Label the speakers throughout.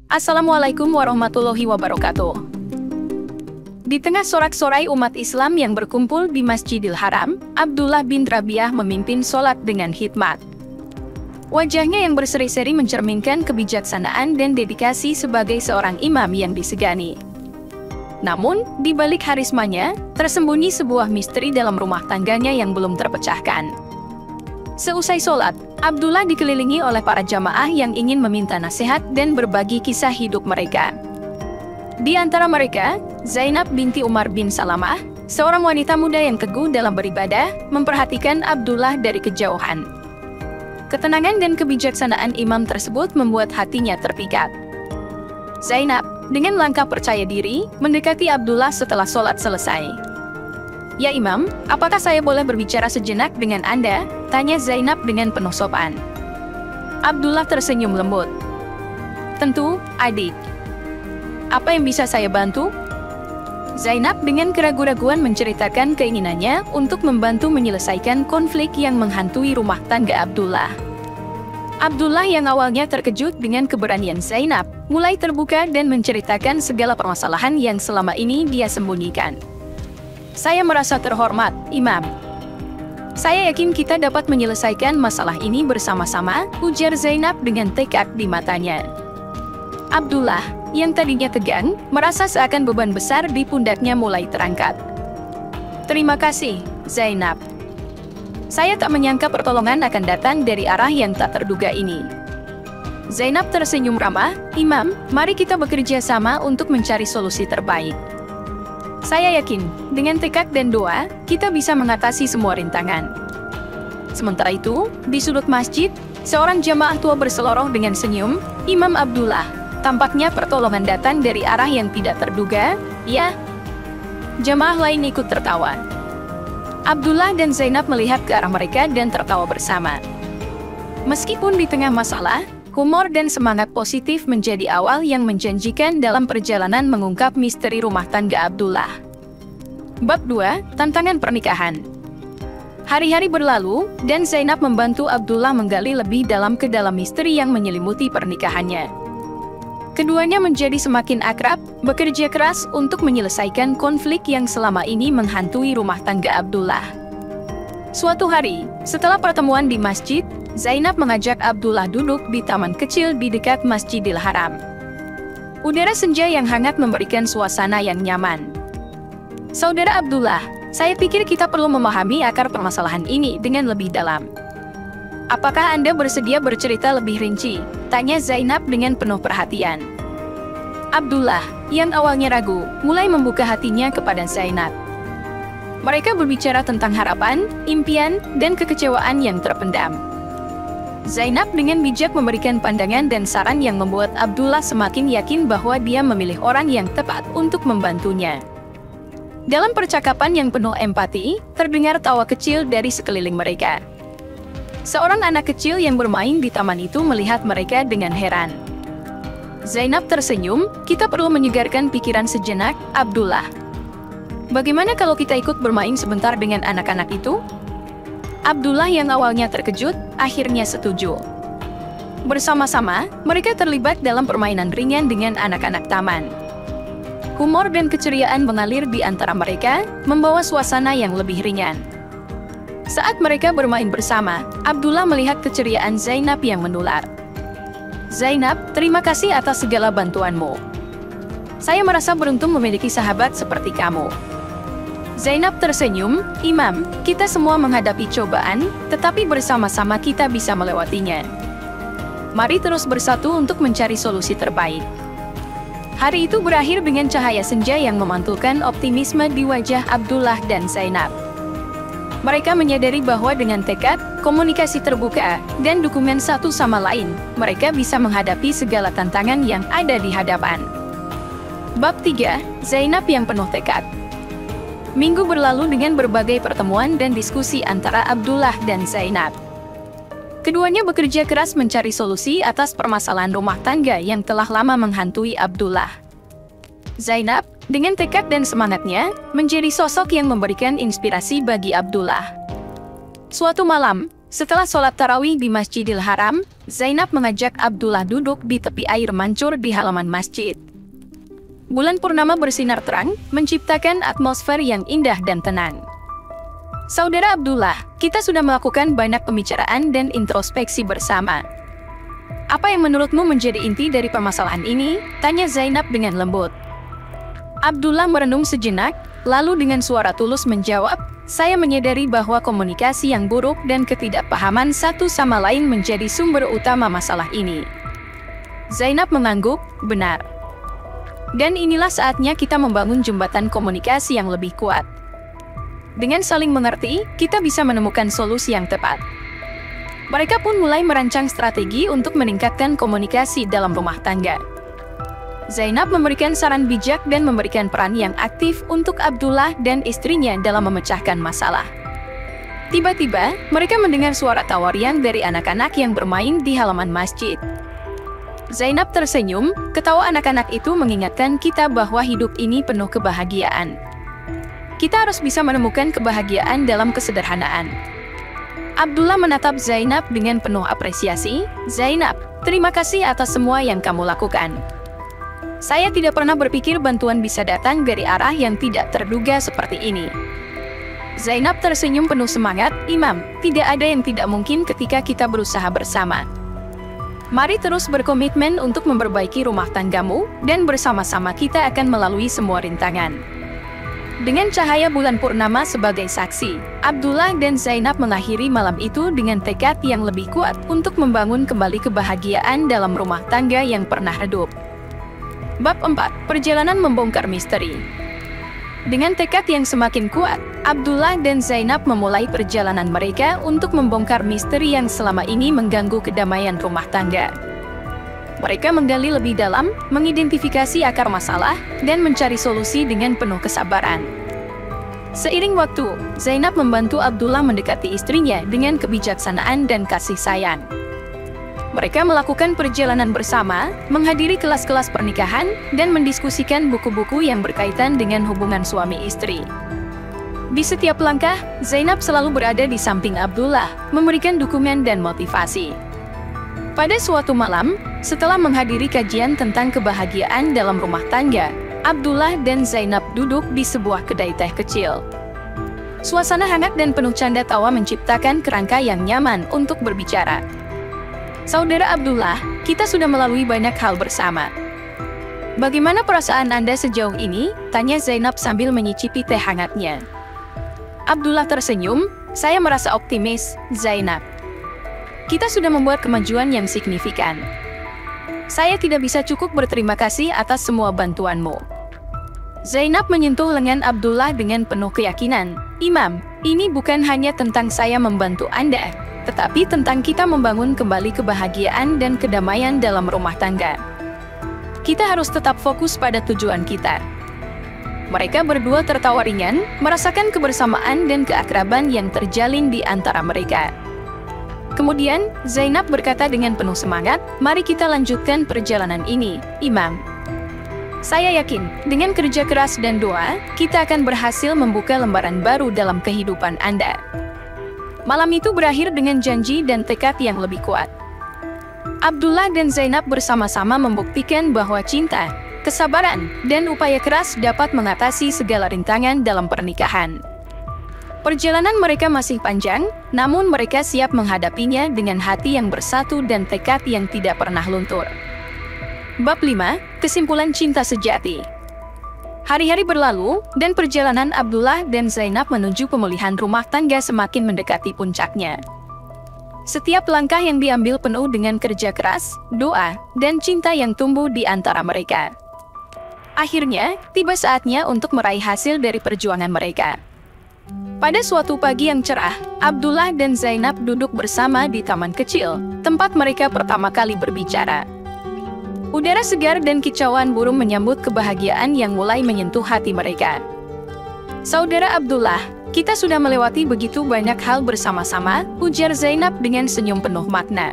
Speaker 1: Assalamualaikum warahmatullahi wabarakatuh. Di tengah sorak-sorai umat Islam yang berkumpul di Masjidil Haram, Abdullah bin Rabi'ah memimpin sholat dengan hikmat. Wajahnya yang berseri-seri mencerminkan kebijaksanaan dan dedikasi sebagai seorang imam yang disegani. Namun, di balik harismanya, tersembunyi sebuah misteri dalam rumah tangganya yang belum terpecahkan. Seusai sholat, Abdullah dikelilingi oleh para jamaah yang ingin meminta nasihat dan berbagi kisah hidup mereka. Di antara mereka, Zainab binti Umar bin Salamah, seorang wanita muda yang teguh dalam beribadah, memperhatikan Abdullah dari kejauhan. Ketenangan dan kebijaksanaan imam tersebut membuat hatinya terpikat. Zainab, dengan langkah percaya diri, mendekati Abdullah setelah sholat selesai. "Ya Imam, apakah saya boleh berbicara sejenak dengan Anda?" tanya Zainab dengan penuh sopan. Abdullah tersenyum lembut. "Tentu, adik. Apa yang bisa saya bantu?" Zainab dengan keraguan-raguan menceritakan keinginannya untuk membantu menyelesaikan konflik yang menghantui rumah tangga Abdullah. Abdullah yang awalnya terkejut dengan keberanian Zainab, mulai terbuka dan menceritakan segala permasalahan yang selama ini dia sembunyikan. "Saya merasa terhormat, Imam. Saya yakin kita dapat menyelesaikan masalah ini bersama-sama," ujar Zainab dengan tekad di matanya. Abdullah, yang tadinya tegang, merasa seakan beban besar di pundaknya mulai terangkat. "Terima kasih, Zainab. Saya tak menyangka pertolongan akan datang dari arah yang tak terduga ini." Zainab tersenyum ramah, "Imam, mari kita bekerja sama untuk mencari solusi terbaik. Saya yakin, dengan tekad dan doa, kita bisa mengatasi semua rintangan." Sementara itu, di sudut masjid, seorang jamaah tua berseloroh dengan senyum, "Imam Abdullah, tampaknya pertolongan datang dari arah yang tidak terduga, ya?" Jamaah lain ikut tertawa. Abdullah dan Zainab melihat ke arah mereka dan tertawa bersama. Meskipun di tengah masalah, humor dan semangat positif menjadi awal yang menjanjikan dalam perjalanan mengungkap misteri rumah tangga Abdullah. Bab 2, Tantangan Pernikahan. Hari-hari berlalu, dan Zainab membantu Abdullah menggali lebih dalam ke dalam misteri yang menyelimuti pernikahannya. Keduanya menjadi semakin akrab, bekerja keras untuk menyelesaikan konflik yang selama ini menghantui rumah tangga Abdullah. Suatu hari, setelah pertemuan di masjid, Zainab mengajak Abdullah duduk di taman kecil di dekat Masjidil Haram. Udara senja yang hangat memberikan suasana yang nyaman. "Saudara Abdullah, saya pikir kita perlu memahami akar permasalahan ini dengan lebih dalam. Apakah Anda bersedia bercerita lebih rinci?" tanya Zainab dengan penuh perhatian. Abdullah, yang awalnya ragu, mulai membuka hatinya kepada Zainab. Mereka berbicara tentang harapan, impian, dan kekecewaan yang terpendam. Zainab dengan bijak memberikan pandangan dan saran yang membuat Abdullah semakin yakin bahwa dia memilih orang yang tepat untuk membantunya. Dalam percakapan yang penuh empati, terdengar tawa kecil dari sekeliling mereka. Seorang anak kecil yang bermain di taman itu melihat mereka dengan heran. Zainab tersenyum, "Kita perlu menyegarkan pikiran sejenak, Abdullah. Bagaimana kalau kita ikut bermain sebentar dengan anak-anak itu?" Abdullah yang awalnya terkejut, akhirnya setuju. Bersama-sama, mereka terlibat dalam permainan ringan dengan anak-anak taman. Humor dan keceriaan mengalir di antara mereka, membawa suasana yang lebih ringan. Saat mereka bermain bersama, Abdullah melihat keceriaan Zainab yang menular. "Zainab, terima kasih atas segala bantuanmu. Saya merasa beruntung memiliki sahabat seperti kamu." Zainab tersenyum, "Imam, kita semua menghadapi cobaan, tetapi bersama-sama kita bisa melewatinya. Mari terus bersatu untuk mencari solusi terbaik." Hari itu berakhir dengan cahaya senja yang memantulkan optimisme di wajah Abdullah dan Zainab. Mereka menyadari bahwa dengan tekad, komunikasi terbuka, dan dukungan satu sama lain, mereka bisa menghadapi segala tantangan yang ada di hadapan. Bab 3, Zainab yang penuh tekad. Minggu berlalu dengan berbagai pertemuan dan diskusi antara Abdullah dan Zainab. Keduanya bekerja keras mencari solusi atas permasalahan rumah tangga yang telah lama menghantui Abdullah. Zainab, dengan tekad dan semangatnya, menjadi sosok yang memberikan inspirasi bagi Abdullah. Suatu malam, Setelah sholat tarawih di Masjidil Haram, Zainab mengajak Abdullah duduk di tepi air mancur di halaman masjid. Bulan purnama bersinar terang, menciptakan atmosfer yang indah dan tenang. Saudara Abdullah, kita sudah melakukan banyak pembicaraan dan introspeksi bersama. Apa yang menurutmu menjadi inti dari permasalahan ini? Tanya Zainab dengan lembut. Abdullah merenung sejenak, lalu dengan suara tulus menjawab, saya menyadari bahwa komunikasi yang buruk dan ketidakpahaman satu sama lain menjadi sumber utama masalah ini. Zainab mengangguk, benar. Dan inilah saatnya kita membangun jembatan komunikasi yang lebih kuat. Dengan saling mengerti, kita bisa menemukan solusi yang tepat. Mereka pun mulai merancang strategi untuk meningkatkan komunikasi dalam rumah tangga. Zainab memberikan saran bijak dan memberikan peran yang aktif untuk Abdullah dan istrinya dalam memecahkan masalah. Tiba-tiba, mereka mendengar suara tawarian dari anak-anak yang bermain di halaman masjid. Zainab tersenyum, ketawa anak-anak itu mengingatkan kita bahwa hidup ini penuh kebahagiaan. Kita harus bisa menemukan kebahagiaan dalam kesederhanaan. Abdullah menatap Zainab dengan penuh apresiasi. Zainab, terima kasih atas semua yang kamu lakukan. Saya tidak pernah berpikir bantuan bisa datang dari arah yang tidak terduga seperti ini. Zainab tersenyum penuh semangat, Imam, tidak ada yang tidak mungkin ketika kita berusaha bersama. Mari terus berkomitmen untuk memperbaiki rumah tanggamu, dan bersama-sama kita akan melalui semua rintangan. Dengan cahaya bulan purnama sebagai saksi, Abdullah dan Zainab mengakhiri malam itu dengan tekad yang lebih kuat untuk membangun kembali kebahagiaan dalam rumah tangga yang pernah redup. Bab 4. Perjalanan membongkar misteri. Dengan tekad yang semakin kuat, Abdullah dan Zainab memulai perjalanan mereka untuk membongkar misteri yang selama ini mengganggu kedamaian rumah tangga. Mereka menggali lebih dalam, mengidentifikasi akar masalah, dan mencari solusi dengan penuh kesabaran. Seiring waktu, Zainab membantu Abdullah mendekati istrinya dengan kebijaksanaan dan kasih sayang. Mereka melakukan perjalanan bersama, menghadiri kelas-kelas pernikahan, dan mendiskusikan buku-buku yang berkaitan dengan hubungan suami istri. Di setiap langkah, Zainab selalu berada di samping Abdullah, memberikan dukungan dan motivasi. Pada suatu malam, setelah menghadiri kajian tentang kebahagiaan dalam rumah tangga, Abdullah dan Zainab duduk di sebuah kedai teh kecil. Suasana hangat dan penuh canda tawa menciptakan kerangka yang nyaman untuk berbicara. Saudara Abdullah, kita sudah melalui banyak hal bersama. Bagaimana perasaan Anda sejauh ini? Tanya Zainab sambil menyicipi teh hangatnya. Abdullah tersenyum, saya merasa optimis, Zainab. Kita sudah membuat kemajuan yang signifikan. Saya tidak bisa cukup berterima kasih atas semua bantuanmu. Zainab menyentuh lengan Abdullah dengan penuh keyakinan. Imam, ini bukan hanya tentang saya membantu Anda, tetapi tentang kita membangun kembali kebahagiaan dan kedamaian dalam rumah tangga. Kita harus tetap fokus pada tujuan kita. Mereka berdua tertawa ringan, merasakan kebersamaan dan keakraban yang terjalin di antara mereka. Kemudian, Zainab berkata dengan penuh semangat, mari kita lanjutkan perjalanan ini, Imam. Saya yakin, dengan kerja keras dan doa, kita akan berhasil membuka lembaran baru dalam kehidupan Anda. Malam itu berakhir dengan janji dan tekad yang lebih kuat. Abdullah dan Zainab bersama-sama membuktikan bahwa cinta, kesabaran, dan upaya keras dapat mengatasi segala rintangan dalam pernikahan. Perjalanan mereka masih panjang, namun mereka siap menghadapinya dengan hati yang bersatu dan tekad yang tidak pernah luntur. Bab 5. Kesimpulan cinta sejati. Hari-hari berlalu, dan perjalanan Abdullah dan Zainab menuju pemulihan rumah tangga semakin mendekati puncaknya. Setiap langkah yang diambil penuh dengan kerja keras, doa, dan cinta yang tumbuh di antara mereka. Akhirnya, tiba saatnya untuk meraih hasil dari perjuangan mereka. Pada suatu pagi yang cerah, Abdullah dan Zainab duduk bersama di taman kecil, tempat mereka pertama kali berbicara. Udara segar dan kicauan burung menyambut kebahagiaan yang mulai menyentuh hati mereka. Saudara Abdullah, kita sudah melewati begitu banyak hal bersama-sama, ujar Zainab dengan senyum penuh makna.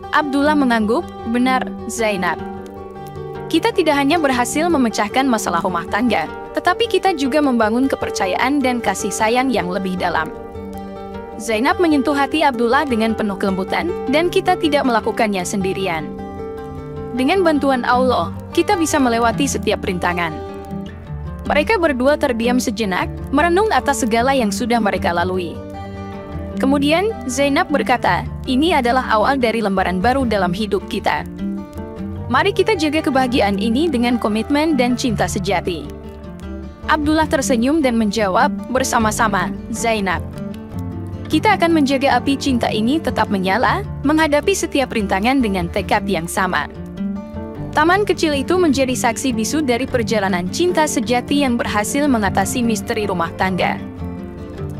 Speaker 1: Abdullah mengangguk, benar, Zainab. Kita tidak hanya berhasil memecahkan masalah rumah tangga, tetapi kita juga membangun kepercayaan dan kasih sayang yang lebih dalam. Zainab menyentuh hati Abdullah dengan penuh kelembutan, dan kita tidak melakukannya sendirian. Dengan bantuan Allah, kita bisa melewati setiap rintangan. Mereka berdua terdiam sejenak, merenung atas segala yang sudah mereka lalui. Kemudian, Zainab berkata, "Ini adalah awal dari lembaran baru dalam hidup kita. Mari kita jaga kebahagiaan ini dengan komitmen dan cinta sejati." Abdullah tersenyum dan menjawab, "Bersama-sama, Zainab. Kita akan menjaga api cinta ini tetap menyala, menghadapi setiap rintangan dengan tekad yang sama." Taman kecil itu menjadi saksi bisu dari perjalanan cinta sejati yang berhasil mengatasi misteri rumah tangga.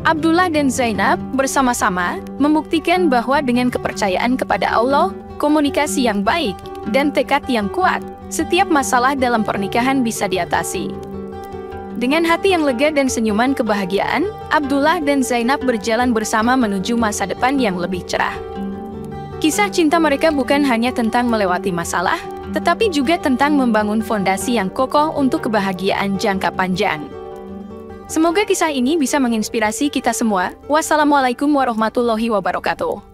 Speaker 1: Abdullah dan Zainab bersama-sama membuktikan bahwa dengan kepercayaan kepada Allah, komunikasi yang baik, dan tekad yang kuat, setiap masalah dalam pernikahan bisa diatasi. Dengan hati yang lega dan senyuman kebahagiaan, Abdullah dan Zainab berjalan bersama menuju masa depan yang lebih cerah. Kisah cinta mereka bukan hanya tentang melewati masalah, tetapi juga tentang membangun fondasi yang kokoh untuk kebahagiaan jangka panjang. Semoga kisah ini bisa menginspirasi kita semua. Wassalamualaikum warahmatullahi wabarakatuh.